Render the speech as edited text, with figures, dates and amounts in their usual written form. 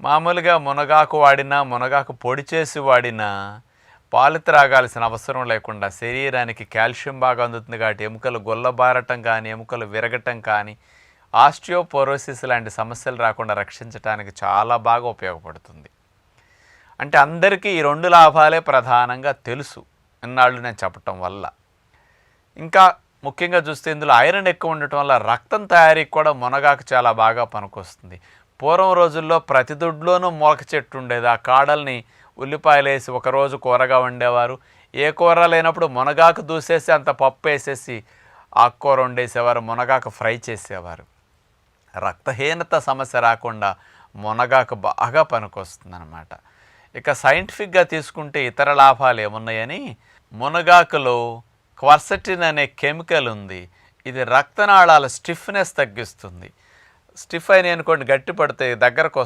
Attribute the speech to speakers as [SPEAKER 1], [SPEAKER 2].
[SPEAKER 1] మామూలుగా మునగాకు వాడినా, మునగాకు పొడి చేసి వాడినా పాలు త్రాగాల్సిన అవసరం లేకుండా శరీరానికి కాల్షియం బాగా అందుతుంది కాబట్టి ఎముకలు గొల్లబారటం కానీ, ఎముకలు విరగటం కానీ, ఆస్టియోపోరోసిస్ లాంటి సమస్యలు రాకుండా రక్షించడానికి చాలా బాగా ఉపయోగపడుతుంది. అంటే అందరికీ ఈ 2 లాభాలే ప్రధానంగా తెలుసు ఇన్నాళ్ళు నేను చెప్పటం వల్ల. ఇంకా ముఖ్యంగా చూస్తే ఇందులో ఐరన్ ఎక్కువ ఉండటం వల్ల రక్తం తయారీకి కూడా మునగాకు చాలా బాగా పనికొస్తుంది. పూర్వం రోజుల్లో ప్రతి దొడ్లోనూ మొలక చెట్టు ఉండేది. ఆ కాడల్ని ఉల్లిపాయలు వేసి ఒకరోజు కూరగా వండేవారు. ఏ కూర లేనప్పుడు మునగాకు దూసేసి అంత పప్పు వేసేసి ఆకుకూర వండేసేవారు, మునగాకు ఫ్రై చేసేవారు. రక్తహీనత సమస్య రాకుండా మునగాకు బాగా పనికొస్తుందన్నమాట. ఇక సైంటిఫిక్గా తీసుకుంటే ఇతర లాభాలు ఏమున్నాయని, మునగాకులో క్వర్సెటిన్ అనే కెమికల్ ఉంది. ఇది రక్తనాళాల స్టిఫ్నెస్ తగ్గిస్తుంది. స్టిఫ్ అయినాయి అనుకోండి, గట్టి పడితే దగ్గరకు